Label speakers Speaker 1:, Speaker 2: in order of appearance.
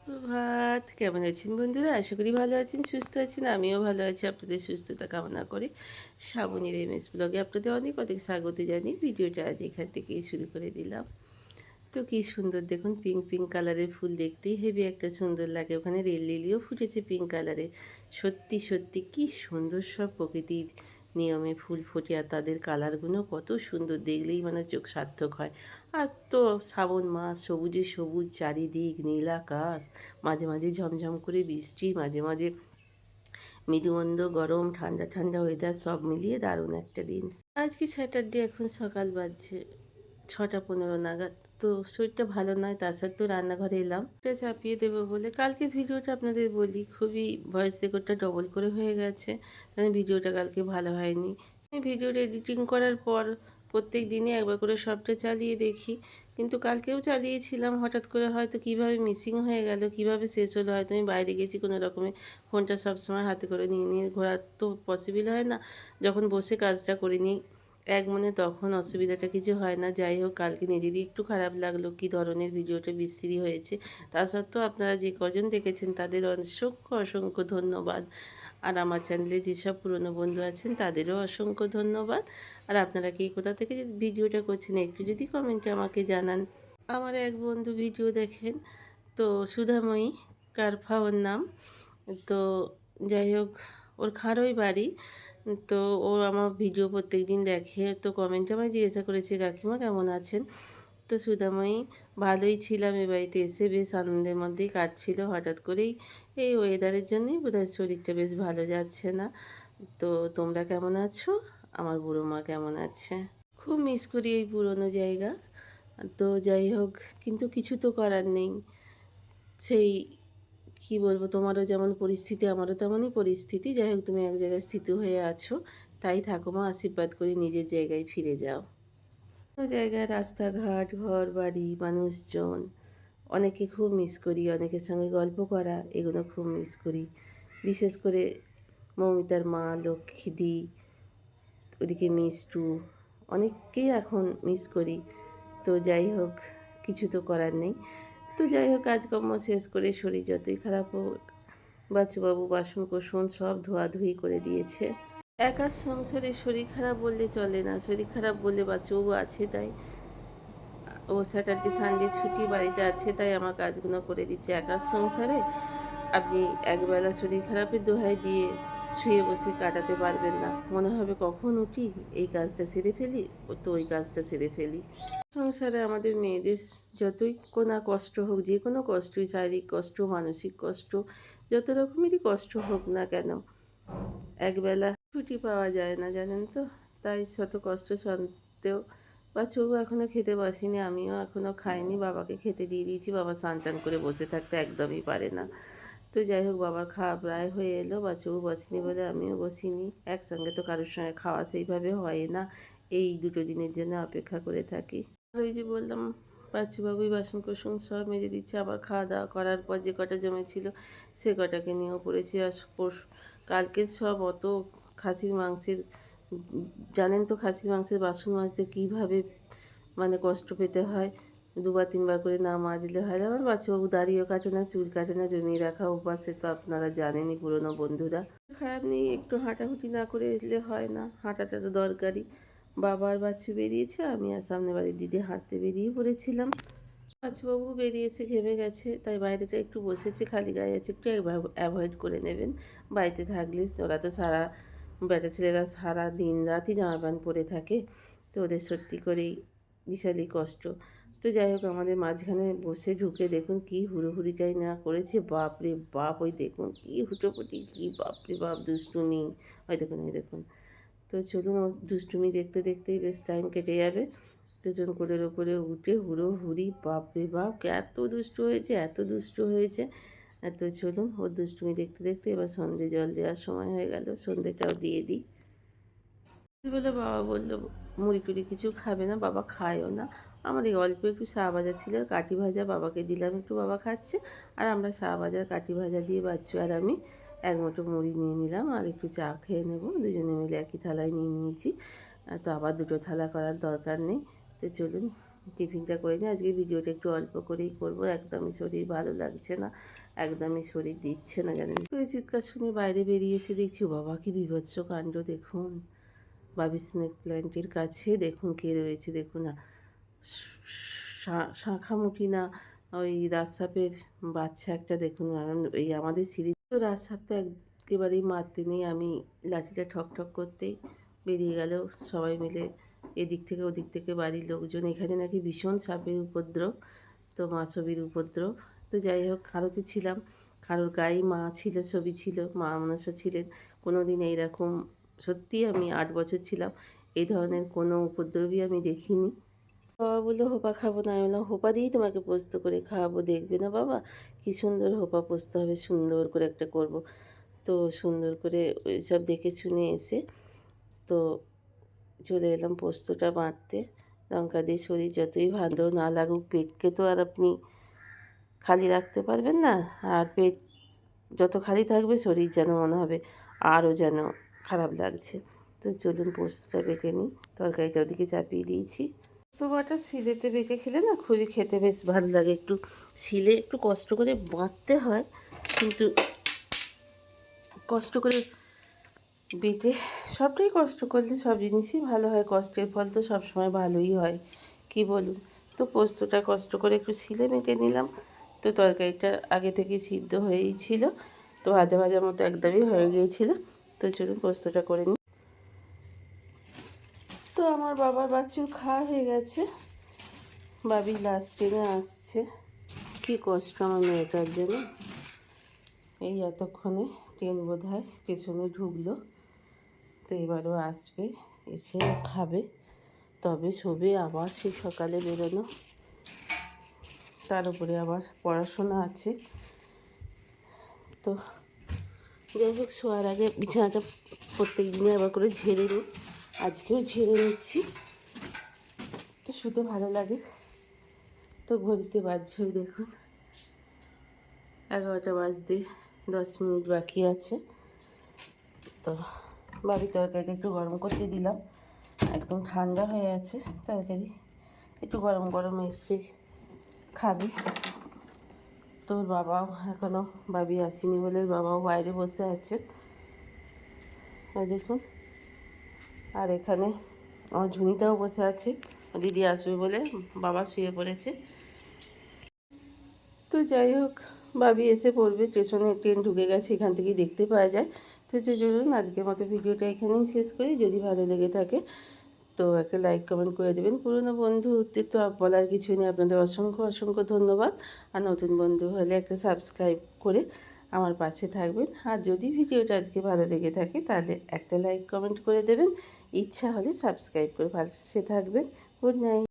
Speaker 1: সুপ্রভাত, কেমন আছেন বন্ধুরা? আশা করি ভালো আছেন, সুস্থ আছেন। আমিও ভালো আছি। আপনাদের সুস্থতা কামনা করে শ্রাবণীর এমএস ব্লগে আপনাদের অনেক অনেক স্বাগত জানিয়ে ভিডিওটা আজ এখান থেকেই শুরু করে দিলাম। তো কি সুন্দর দেখুন, পিঙ্ক পিঙ্ক কালারের ফুল দেখতেই হেবি একটা সুন্দর লাগে। ওখানে রেল লিলিও ফুটেছে পিঙ্ক কালারের। সত্যি সত্যি কি সুন্দর সব প্রকৃতির নিয়মে ফুল ফোটে, আর তাদের কালারগুলো কত সুন্দর, দেখলেই মানে চোখ সার্থক হয়। আর তো শ্রাবণ মাস, সবুজে সবুজ চারিদিক, নীল আকাশ, মাঝে মাঝে ঝমঝম করে বৃষ্টি, মাঝে মাঝে মৃদুমন্দ গরম, ঠান্ডা ঠান্ডা ওয়েদার, সব মিলিয়ে দারুণ একটা দিন। আজকে স্যাটারডে, এখন সকাল বাজছে 6টা 15 নাগাদ। তো শরীরটা ভালো নয়, তা সত্ত্বেও রান্নাঘরে এলাম এটা চাপিয়ে দেবো বলে। কালকে ভিডিওটা আপনাদের বলি, খুবই ভয়েস রেকর্ডটা ডবল করে হয়ে গেছে, কারণ ভিডিওটা কালকে ভালো হয়নি। আমি ভিডিওর এডিটিং করার পর প্রত্যেক দিনই একবার করে সবটা চালিয়ে দেখি, কিন্তু কালকেও চালিয়েছিলাম, হঠাৎ করে হয়তো কীভাবে মিসিং হয়ে গেল, কীভাবে শেষ হলো, হয়তো আমি বাইরে গেছি কোনো রকমে। ফোনটা সবসময় হাতে করে নিয়ে নিয়ে ঘোরা তো পসিবল হয় না, যখন বসে কাজটা করে নিই এক মনে, তখন অসুবিধাটা কিছু হয় না। যাই হোক, কালকে নিজেরই একটু খারাপ লাগলো কী ধরনের ভিডিওটা বিশ্রী হয়েছে। তা সত্ত্বেও আপনারা যে কজন দেখেছেন তাদের অসংখ্য অসংখ্য ধন্যবাদ। আর আমার চ্যানেলে যেসব পুরনো বন্ধু আছেন তাদেরও অসংখ্য ধন্যবাদ। আর আপনারা কে কোথা থেকে ভিডিওটা করছেন একটু যদি কমেন্টে আমাকে জানান। আমার এক বন্ধু ভিডিও দেখেন, তো সুধাময়ী কারফা ওর নাম। তো যাই হোক, ওর খারোই বাড়ি। তো ও আমার ভিডিও প্রত্যেক দিন দেখে, তো কমেন্টে আমায় জিজ্ঞাসা করেছে, কাকিমা কেমন আছেন? তো সুধাময়ী, ভালোই ছিলাম, এ বাড়িতে এসে বেশ আনন্দের মধ্যেই কাটছিল। হঠাৎ করেই এই ওয়েদারের জন্যই বোধহয় শরীরটা বেশ ভালো যাচ্ছে না। তো তোমরা কেমন আছো? আমার বুড়ো মা কেমন আছে? খুব মিস করি এই পুরনো জায়গা। তো যাই হোক, কিন্তু কিছু তো করার নেই। সেই কি বলবো, তোমারও যেমন পরিস্থিতি আমারও তেমনই পরিস্থিতি। যাই হোক, তুমি এক জায়গায় স্থিত হয়ে আছো, তাই থাকো মা, আশীর্বাদ করি নিজের জায়গায় ফিরে যাও। অন্য জায়গায় রাস্তাঘাট, ঘর বাড়ি, মানুষজন, অনেকে খুব মিস করি, অনেকের সঙ্গে গল্প করা, এগুলো খুব মিস করি। বিশেষ করে মৌমিতার মা লক্ষ্মীদি, ওদিকে মিষ্টু, অনেককেই এখন মিস করি। তো যাই হোক, কিছু তো করার নেই। তো যাই হোক, কাজকর্ম শেষ করে শরীর যতই খারাপ হোক, বাচ্চুবাবু বাসন কোসন সব ধোয়াধুয়ি করে দিয়েছে। একার সংসারে শরীর খারাপ বললে চলে না, শরীর খারাপ বললে বাচ্চুবাবু আছে তাই, ও স্যাটারডে সানডে ছুটি বাড়িতে আছে তাই আমার কাজগুলো করে দিচ্ছে। একার সংসারে আপনি একবেলা শরীর খারাপের দোহাই দিয়ে শুয়ে বসে কাটাতে পারবেন না। মনে হবে কখন উঠি, এই কাজটা সেরে ফেলি, তো ওই কাজটা সেরে ফেলি। সংসারে আমাদের মেয়েদের যতই কোনো কষ্ট হোক, যে কোনো কষ্টই, শারীরিক কষ্ট, মানসিক কষ্ট, যত রকমেরই কষ্ট হোক না কেন, একবেলা ছুটি পাওয়া যায় না, জানেন তো। তাই শত কষ্ট সত্ত্বেও বাচ্চাও এখনও খেতে বসেনি, আমিও এখনও খাইনি। বাবাকে খেতে দিয়ে দিয়েছি, বাবা স্নান টান করে বসে থাকতে একদমই পারে না। তো যাই হোক, বাবার খাওয়া প্রায় হয়ে এলো, বাচ্চাও বসেনি বলে আমিও বসিনি। একসঙ্গে তো কারোর সঙ্গে খাওয়া সেইভাবে হয় না, এই দুটো দিনের জন্য অপেক্ষা করে থাকি। আর ওই যে বললাম, বাচ্চুবাবুই বাসন কোসন সব মেজে দিচ্ছে, আবার খাওয়া দাওয়া করার পর যে কটা জমেছিল সে কটাকে নিয়েও পড়েছি। আর কালকের সব অত খাসির মাংসের, জানেন তো খাসির মাংসের বাসন মাজতে কীভাবে মানে কষ্ট পেতে হয়, দুবার তিনবার করে না মাজলে হয় না। আমার বাচ্চাবাবু দাড়িও কাটে না, চুল কাটে না, জমিয়ে রাখা অভ্যাসে তো আপনারা জানেনই পুরনো বন্ধুরা। খারাপ নেই, একটু হাঁটাহুটি না করে এলে হয় না, হাঁটাটা তো দরকারি। বাবা আর বাচ্চু বেরিয়েছে, আমি আর সামনে বাড়ির দিদি হাঁটতে বেরিয়ে পড়েছিলাম। বাচ্চুবাবু বেরিয়ে এসে ঘেমে গেছে, তাই বাইরেটা একটু বসেছে, খালি গায়ে আছে, একটু অ্যাভয়েড করে নেবেন। বাড়িতে থাকলে ওরা তো বেটা ছেলেরা সারা দিন রাতই জামা প্যান্ট পরে থাকে, তো ওদের সত্যি করেই বিশালই কষ্ট। তো যাই হোক, আমাদের মাঝখানে বসে ঢুকে দেখুন কী হুড়োহুড়িটাই না করেছে, বাপ রে বাপ, ওই দেখুন কী হুটোপুটি, কী বাপ রে বাপ দুষ্টুমি, ওই দেখুন এই দেখুন। তো চলুন, ও দুষ্টুমি দেখতে দেখতেই বেশ টাইম কেটে যাবে। দুজন কোলের ওপরে উঠে হুড়োহুড়ি, বাপ রে বাপ, এত দুষ্টু হয়েছে, এত দুষ্টু হয়েছে। তো চলুন, ওর দুষ্টুমি দেখতে দেখতে এবার সন্ধে জল দেওয়ার সময় হয়ে গেল, সন্ধেটাও দিয়ে দিই। বলে বাবা বললো মুড়ি টুড়ি কিছু খাবে না, বাবা খায়ও না। আমার এই অল্প একটু চা ভাজা ছিল, কাঠি ভাজা বাবাকে দিলাম একটু, বাবা খাচ্ছে। আর আমরা চা ভাজা কাঠি ভাজা দিয়ে বাচ্চু আর আমি এক মুঠো মুড়ি নিয়ে নিলাম, আর একটু চা খেয়ে নেবো, দুজনে মিলে একই থালায় নিয়ে নিয়েছি। তো আবার দুটো থালা করার দরকার নেই। তো চলুন, টিফিনটা করে নিই। আজকে ভিডিওটা একটু অল্প করেই করব, একদমই শরীর ভালো লাগছে না, একদমই শরীর দিচ্ছে না জানেন। ওই চিৎকার শুনে বাইরে বেরিয়ে এসে দেখছি বাবা কি বিভৎস কাণ্ড দেখুন। বাবি স্নেক প্ল্যান্টের কাছে দেখুন কে রয়েছে, দেখুন না, শাঁখামুঠি না ওই রাজসাপের বাচ্চা একটা দেখুন। এই আমাদের সিঁড়ি তো রাজসাপ তো একেবারেই মারতে নেই, আমি লাঠিটা ঠক ঠক করতেই বেরিয়ে গেল সবাই মিলে এদিক থেকে ওদিক থেকে বাড়ির লোকজন। এখানে নাকি ভীষণ সাপের উপদ্রব, তো মাছবির উপদ্রব। তো যাই হোক, খারোতে ছিলাম, কারোর গায়ে মা ছিল, ছবি ছিল, মা মনসা ছিলেন। কোনো দিন এইরকম, সত্যি আমি 8 বছর ছিলাম, এই ধরনের কোনো উপদ্রবই আমি দেখিনি। বাবা বললো হোপা খাবো না, আমি বললাম হোপা দিয়েই তোমাকে পোস্ত করে খাওয়াবো, দেখবে না বাবা কি সুন্দর হোপা পোস্ত হবে, সুন্দর করে একটা করব। তো সুন্দর করে ওই সব দেখে শুনে এসে তো চলে এলাম পোস্তটা বাঁটতে। লঙ্কা দিয়ে শরীর যতই ভালো না লাগুক, পেটকে তো আর আপনি খালি রাখতে পারবেন না। আর পেট যত খালি থাকবে শরীর যেন মনে হবে আরও যেন খারাপ লাগছে। তো চলুন পোস্তটা বেটে নিই, তরকারিটা ওদিকে চাপিয়ে দিয়েছি। পোস্ত বাটা শিলেতে বেটে খেলে না খুবই খেতে বেশ ভালো লাগে। একটু শিলে একটু কষ্ট করে বাঁটতে হয়, কিন্তু কষ্ট করে বেটে, সবটাই কষ্ট করলে সব জিনিসই ভালো হয়, কষ্টের ফল তো সবসময় ভালোই হয়, কি বলুন। তো পোস্তটা কষ্ট করে একটু শিলে বেটে নিলাম। তো তরকারিটা আগে থেকে সিদ্ধ হয়েই ছিল, তো ভাজা ভাজা মতো একদমই হয়ে গিয়েছিল। তো চলুন পোস্তটা করে নিই। তো আমার বাবার বাছুর খাওয়া হয়ে গেছে, বাবি লাস্ট ট্রেনে আসছে। কী কষ্ট আমার মেয়েটার জন্য, এই এতক্ষণে ট্রেন বোধহয় স্টেশনে ঢুকলো, তো এবারও আসবে, এসে খাবে, তবে শোবে, আবার সেই সকালে বেরোনো, তার উপরে আবার পড়াশোনা আছে। তো যাই হোক, শোয়ার আগে বিছানাটা প্রত্যেক দিনে আবার করে ঝেড়ে নিই, আজকেও ঝেড়ে নিচ্ছি, তো শুতে ভালো লাগে। তো ঘড়িতে বাজছে ওই দেখুন 11টা বাজতে 10 মিনিট বাকি আছে। তো বাড়ির তরকারিটা একটু গরম করতে দিলাম, একদম ঠান্ডা হয়ে আছে তরকারি, একটু গরম গরম এসছে খাবে। তোর বাবাও এখনও, বাবি আসেনি বলে বাবাও বাইরে বসে আছে, ওই দেখুন। আর এখানে আমার ঝুনিটাও বসে আছে, দিদি আসবে বলে বাবা শুয়ে পড়েছে। তো যাই হোক, বাবি এসে পড়বে, স্টেশনে ট্রেন ঢুকে গেছে, এখান থেকেই দেখতে পাওয়া যায়। তো চলুন আজকের মতো ভিডিওটা এখানেই শেষ করি। যদি ভালো লেগে থাকে তো একটা লাইক কমেন্ট করে দেবেন। পুরনো বন্ধুদের তো বলার কিছুই নেই, আপনাদের অসংখ্য অসংখ্য ধন্যবাদ। আর নতুন বন্ধু হলে একটা সাবস্ক্রাইব করে আমার পাশে থাকবেন। আর যদি ভিডিওটা আজকে ভালো লেগে থাকে তাহলে একটা লাইক কমেন্ট করে দেবেন, ইচ্ছা হলে সাবস্ক্রাইব করে পাশে থাকবেন। Good night.